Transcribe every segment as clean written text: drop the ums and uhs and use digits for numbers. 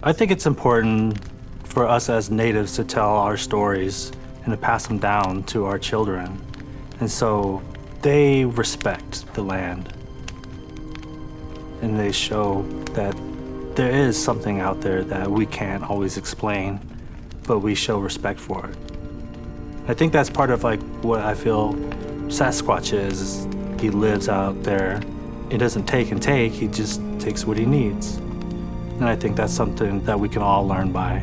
I think it's important for us as natives to tell our stories and to pass them down to our children. And so they respect the land. And they show that there is something out there that we can't always explain, but we show respect for it. I think that's part of like what I feel Sasquatch is he lives out there. He doesn't take and take, he just takes what he needs. And I think that's something that we can all learn by.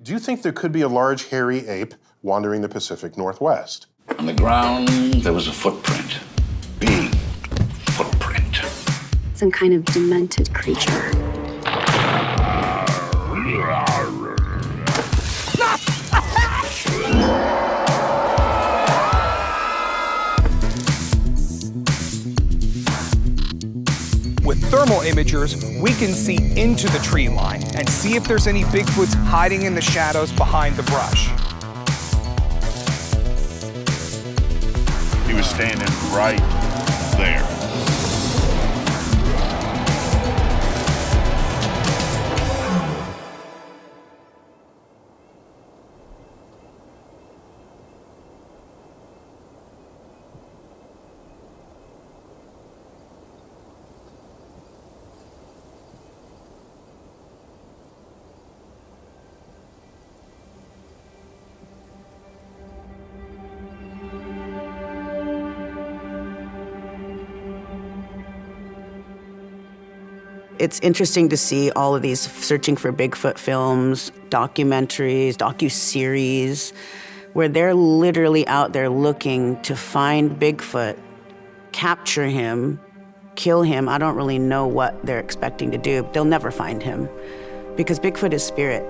Do you think there could be a large hairy ape wandering the Pacific Northwest? On the ground, there was a footprint. Big footprint. Some kind of demented creature. With thermal imagers, we can see into the tree line and see if there's any Bigfoots hiding in the shadows behind the brush. He was standing right there. It's interesting to see all of these searching for Bigfoot films, documentaries, docuseries, where they're literally out there looking to find Bigfoot, capture him, kill him. I don't really know what they're expecting to do. They'll never find him because Bigfoot is spirit.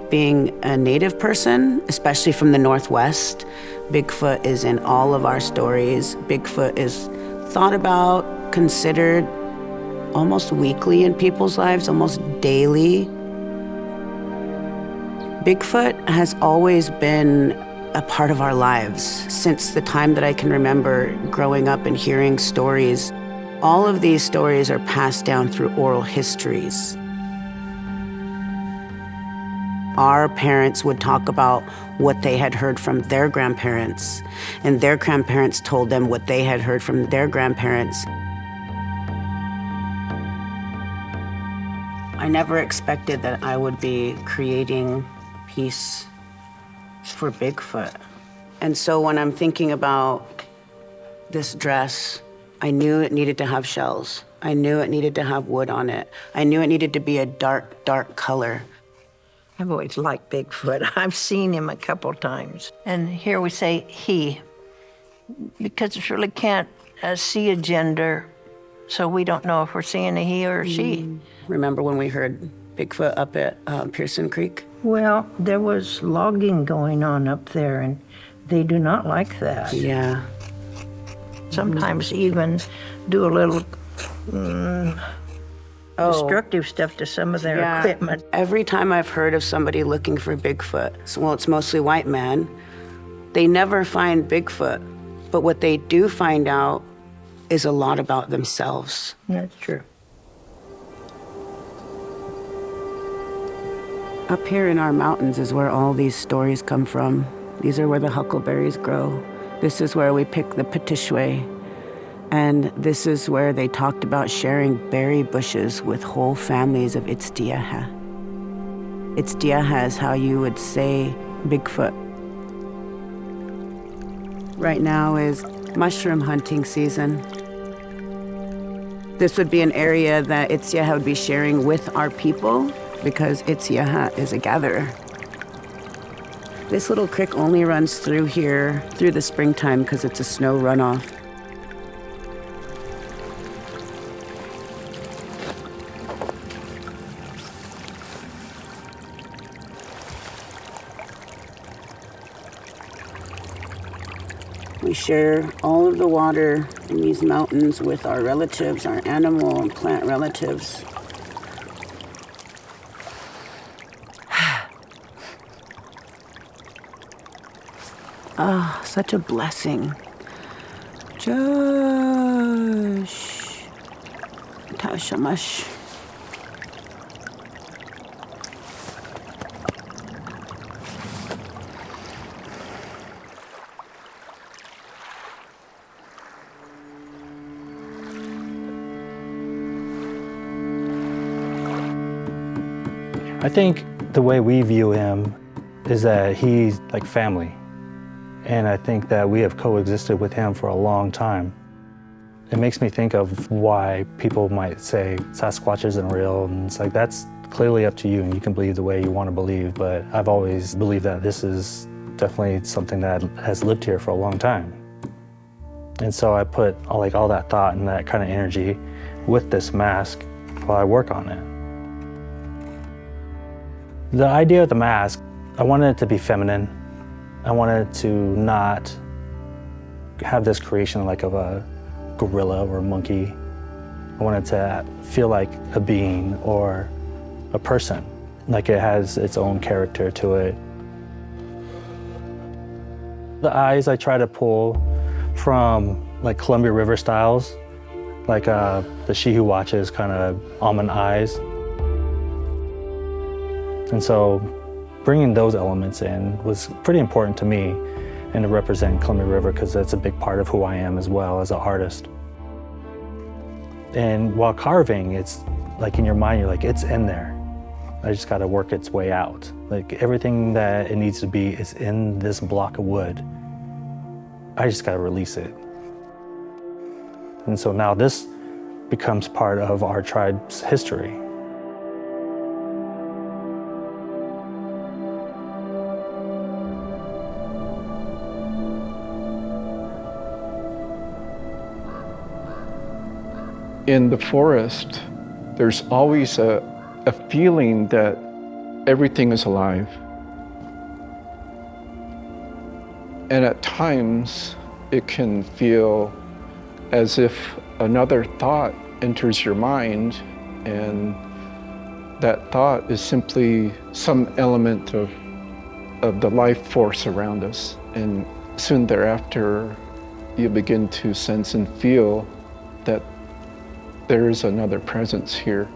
Being a native person, especially from the Northwest, Bigfoot is in all of our stories. Bigfoot is thought about, considered almost weekly in people's lives, almost daily. Bigfoot has always been a part of our lives since the time that I can remember growing up and hearing stories. All of these stories are passed down through oral histories. Our parents would talk about what they had heard from their grandparents, and their grandparents told them what they had heard from their grandparents. I never expected that I would be creating a piece for Bigfoot. And so when I'm thinking about this dress, I knew it needed to have shells. I knew it needed to have wood on it. I knew it needed to be a dark, dark color. I've always liked Bigfoot. I've seen him a couple times. And here we say he, because we really can't see a gender, so we don't know if we're seeing a he or a she. Remember when we heard Bigfoot up at Pearson Creek? Well, there was logging going on up there, and they do not like that. Yeah. Sometimes even do a little destructive stuff to some of their equipment. Every time I've heard of somebody looking for Bigfoot, well, it's mostly white men, they never find Bigfoot. But what they do find out is a lot about themselves. That's true. Up here in our mountains is where all these stories come from. These are where the huckleberries grow. This is where we pick the petitchouet. And this is where they talked about sharing berry bushes with whole families of Istiyehe. Istiyehe is how you would say Bigfoot. Right now is mushroom hunting season. This would be an area that Istiyehe would be sharing with our people because Istiyehe is a gatherer. This little creek only runs through here through the springtime because it's a snow runoff. We share all of the water in these mountains with our relatives, our animal and plant relatives. Ah, such a blessing. Josh. Tashamash. I think the way we view him is that he's like family. And I think that we have coexisted with him for a long time. It makes me think of why people might say Sasquatch isn't real, and it's like, that's clearly up to you, and you can believe the way you want to believe, but I've always believed that this is definitely something that has lived here for a long time. And so I put all that thought and that kind of energy with this mask while I work on it. The idea of the mask, I wanted it to be feminine. I wanted to not have this creation like of a gorilla or a monkey. I wanted to feel like a being or a person, like it has its own character to it. The eyes I try to pull from like Columbia River styles, like the She Who Watches kind of almond eyes. And so bringing those elements in was pretty important to me and to represent Columbia River because that's a big part of who I am as well as an artist. And while carving, it's like in your mind, you're like, it's in there. I just gotta work its way out. Like everything that it needs to be is in this block of wood. I just gotta release it. And so now this becomes part of our tribe's history. In the forest, there's always a feeling that everything is alive. And at times, it can feel as if another thought enters your mind, and that thought is simply some element of the life force around us. And soon thereafter, you begin to sense and feel that there is another presence here.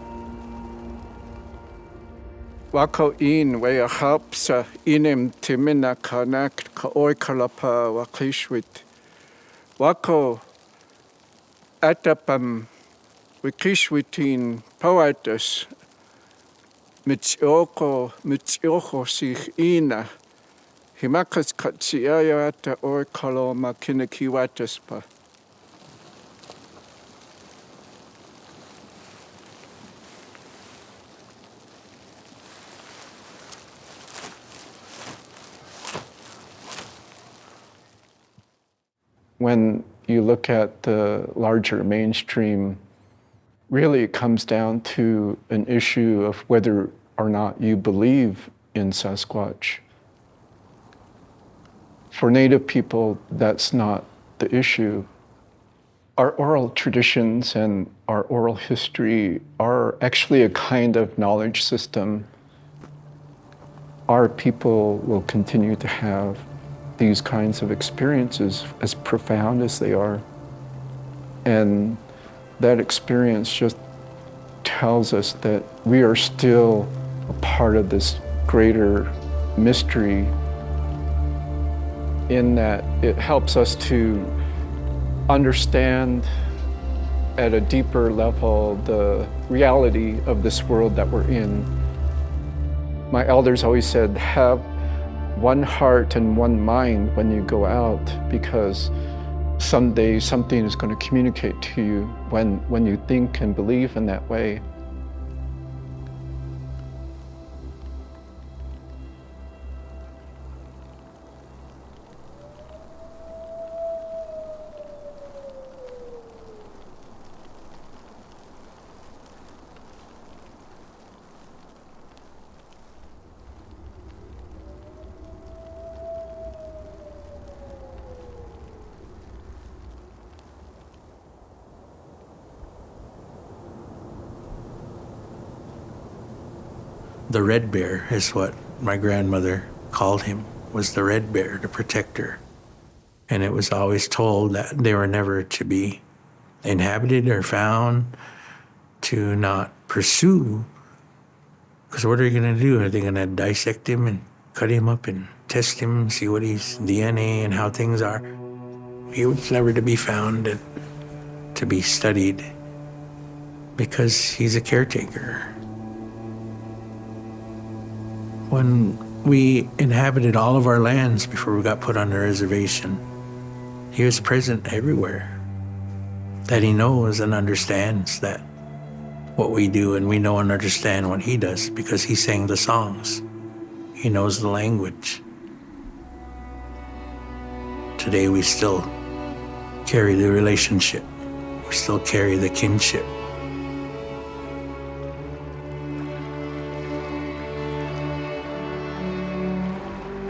Wako in wea hapsa inem timina kanak ka oikalapa wakishwit. Wako atapam wikishwitin poetus mitzioko sich ina himakas katsiaya ata oikaloma Nchi-Wána. When you look at the larger mainstream, really it comes down to an issue of whether or not you believe in Sasquatch. For Native people, that's not the issue. Our oral traditions and our oral history are actually a kind of knowledge system. Our people will continue to have these kinds of experiences, as profound as they are. And that experience just tells us that we are still a part of this greater mystery, in that it helps us to understand at a deeper level the reality of this world that we're in. My elders always said, have one heart and one mind when you go out, because someday something is going to communicate to you when you think and believe in that way. The red bear is what my grandmother called him, was the red bear, the protector. And it was always told that they were never to be inhabited or found, to not pursue. Because what are you going to do? Are they going to dissect him and cut him up and test him, see what his DNA and how things are? He was never to be found and to be studied because he's a caretaker. When we inhabited all of our lands before we got put on the reservation, he was present everywhere. That he knows and understands that what we do, and we know and understand what he does because he sang the songs. He knows the language. Today we still carry the relationship. We still carry the kinship.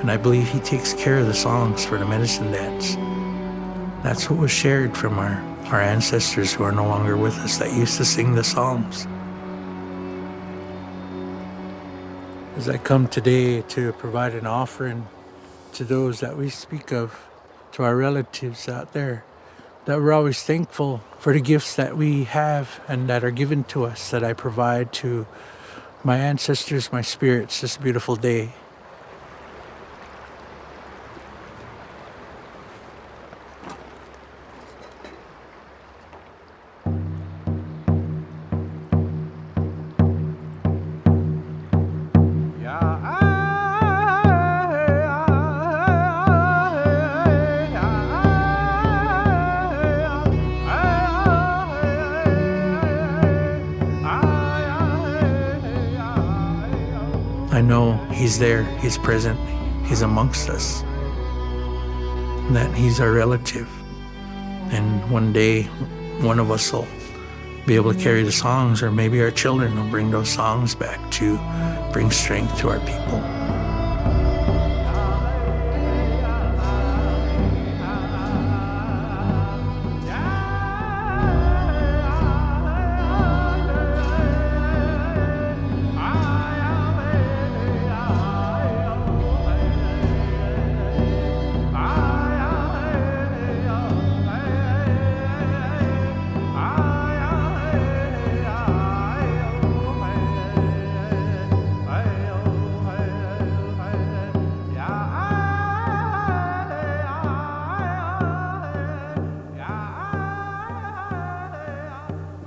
And I believe he takes care of the songs for the medicine dance. That's what was shared from our ancestors who are no longer with us that used to sing the songs. As I come today to provide an offering to those that we speak of, to our relatives out there, that we're always thankful for the gifts that we have and that are given to us, that I provide to my ancestors, my spirits, this beautiful day. I know he's there, he's present, he's amongst us, that he's our relative. And one day, one of us will be able to carry the songs, or maybe our children will bring those songs back to bring strength to our people.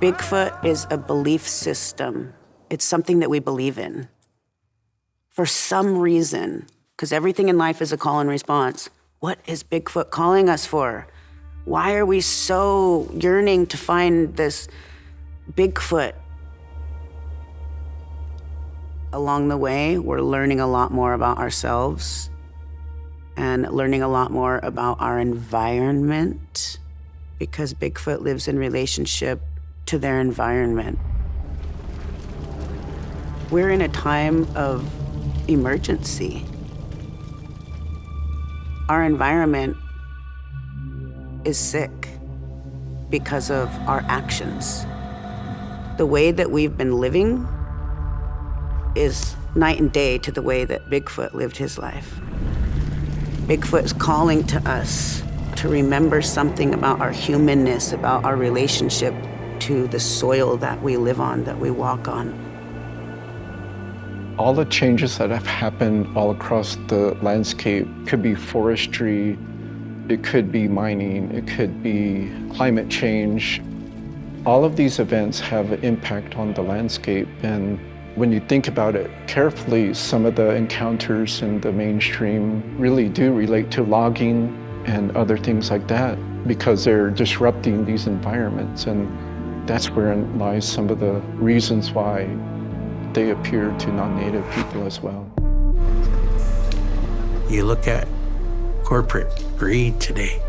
Bigfoot is a belief system. It's something that we believe in. For some reason, because everything in life is a call and response, what is Bigfoot calling us for? Why are we so yearning to find this Bigfoot? Along the way, we're learning a lot more about ourselves and learning a lot more about our environment, because Bigfoot lives in relationship to their environment. We're in a time of emergency. Our environment is sick because of our actions. The way that we've been living is night and day to the way that Bigfoot lived his life. Bigfoot is calling to us to remember something about our humanness, about our relationship to the soil that we live on, that we walk on. All the changes that have happened all across the landscape could be forestry, it could be mining, it could be climate change. All of these events have an impact on the landscape, and when you think about it carefully, some of the encounters in the mainstream really do relate to logging and other things like that, because they're disrupting these environments, and that's wherein lies some of the reasons why they appear to non-native people as well. You look at corporate greed today.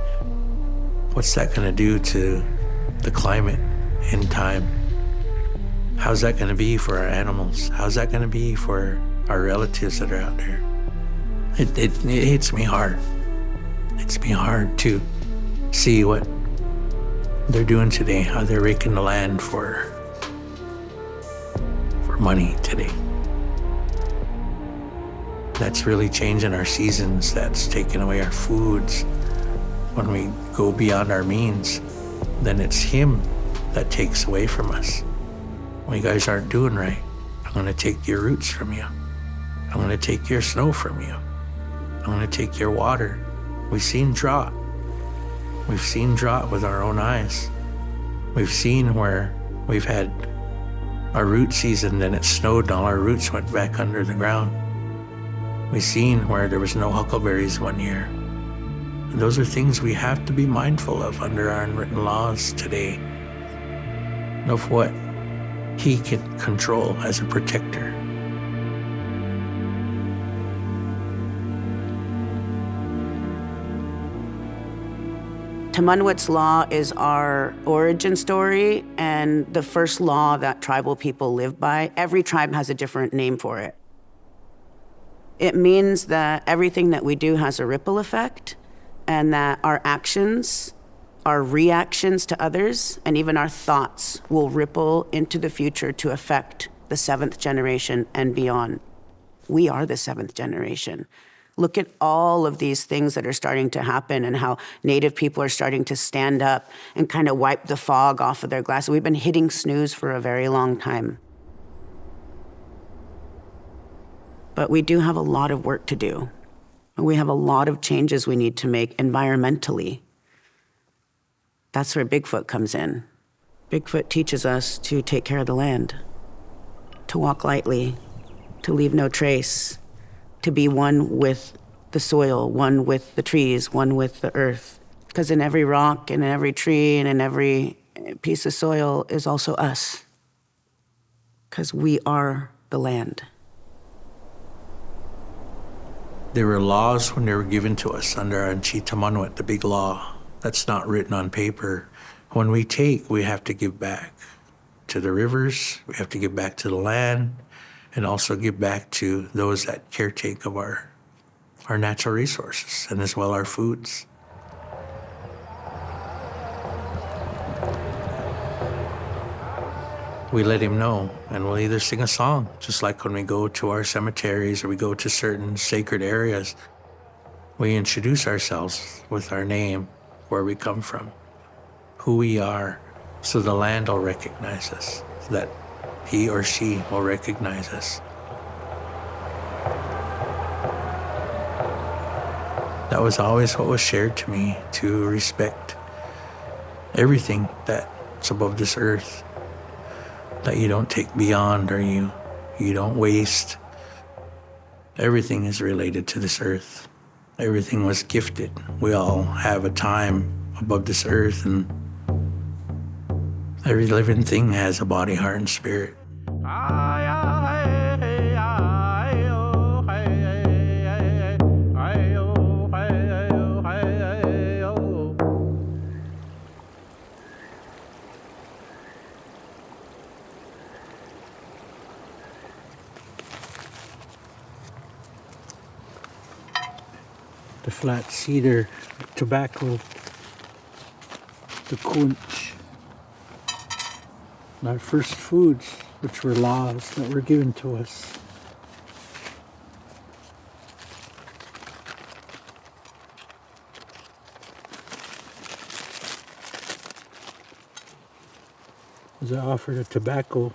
What's that going to do to the climate in time? How's that going to be for our animals? How's that going to be for our relatives that are out there? It hits me hard. It's me hard to see what they're doing today, how they're raking the land for money today. That's really changing our seasons. That's taking away our foods. when we go beyond our means, then it's him that takes away from us. Well, you guys aren't doing right. I'm gonna take your roots from you. I'm gonna take your snow from you. I'm gonna take your water. We've seen drought. We've seen drought with our own eyes. We've seen where we've had our root season and it snowed and all our roots went back under the ground. We've seen where there was no huckleberries one year. And those are things we have to be mindful of under our unwritten laws today, of what he can control as a protector. Tamánwit's law is our origin story and the first law that tribal people live by. Every tribe has a different name for it. It means that everything that we do has a ripple effect, and that our actions, our reactions to others, and even our thoughts will ripple into the future to affect the 7th generation and beyond. We are the 7th generation. Look at all of these things that are starting to happen and how Native people are starting to stand up and kind of wipe the fog off of their glasses. We've been hitting snooze for a very long time. But we do have a lot of work to do. We have a lot of changes we need to make environmentally. That's where Bigfoot comes in. Bigfoot teaches us to take care of the land, to walk lightly, to leave no trace, to be one with the soil, one with the trees, one with the earth. Because in every rock and in every tree and in every piece of soil is also us. Because we are the land. There were laws when they were given to us under Nchi Tamánwit, the big law. That's not written on paper. When we take, we have to give back to the rivers, we have to give back to the land, and also give back to those that caretake of our natural resources, and as well our foods. We let him know, and we'll either sing a song, just like when we go to our cemeteries or we go to certain sacred areas. We introduce ourselves with our name, where we come from, who we are, so the land will recognize us, so that he or she will recognize us. That was always what was shared to me, to respect everything that's above this earth, that you don't take beyond or you don't waste. Everything is related to this earth. Everything was gifted. We all have a time above this earth, and every living thing has a body, heart, and spirit. The flat cedar, tobacco, the conch, and our first foods, which were laws that were given to us. As I offered a tobacco,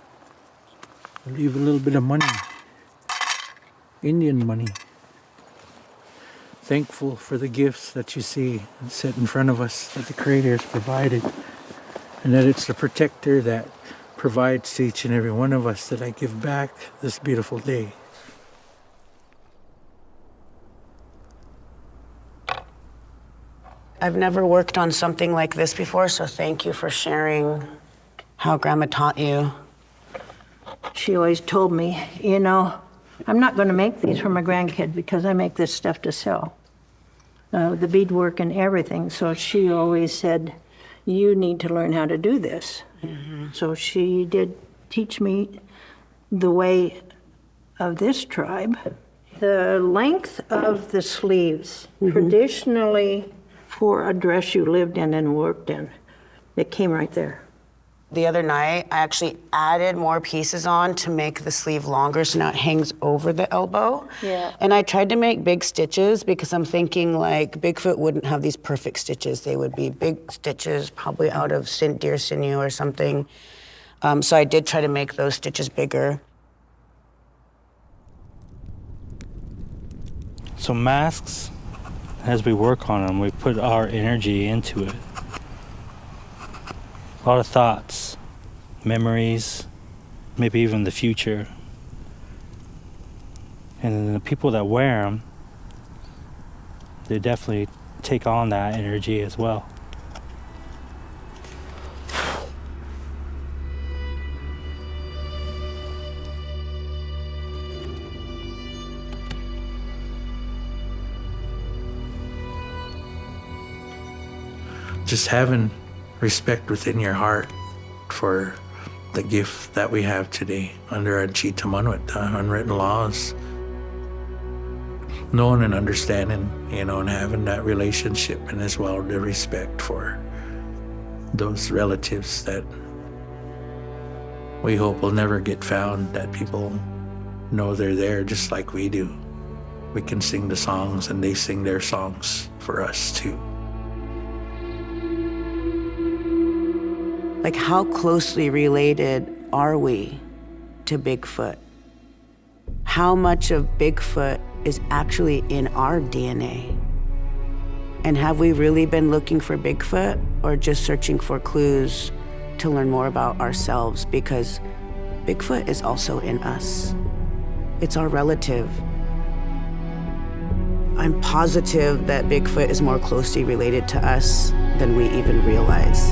I leave a little bit of money, Indian money. Thankful for the gifts that you see and set in front of us that the Creator has provided, and that it's the protector that provides to each and every one of us that I give back this beautiful day. I've never worked on something like this before, so thank you for sharing how Grandma taught you. She always told me, you know, I'm not going to make these for my grandkid because I make this stuff to sell. The beadwork and everything. So she always said, you need to learn how to do this. Mm-hmm. So she did teach me the way of this tribe. The length of the sleeves, traditionally for a dress you lived in and worked in, it came right there. The other night, I actually added more pieces on to make the sleeve longer, so now it hangs over the elbow. Yeah. And I tried to make big stitches because I'm thinking like Bigfoot wouldn't have these perfect stitches. They would be big stitches, probably out of deer sinew or something. So I did try to make those stitches bigger. So masks, as we work on them, we put our energy into it. A lot of thoughts, memories, maybe even the future. And then the people that wear them, they definitely take on that energy as well. Just having respect within your heart for the gift that we have today under Nchi Tamánwit, the unwritten laws. Knowing and understanding, and having that relationship, and as well the respect for those relatives that we hope will never get found, that people know they're there just like we do. We can sing the songs and they sing their songs for us too. Like, how closely related are we to Bigfoot? How much of Bigfoot is actually in our DNA? And have we really been looking for Bigfoot or just searching for clues to learn more about ourselves? Because Bigfoot is also in us. It's our relative. I'm positive that Bigfoot is more closely related to us than we even realize.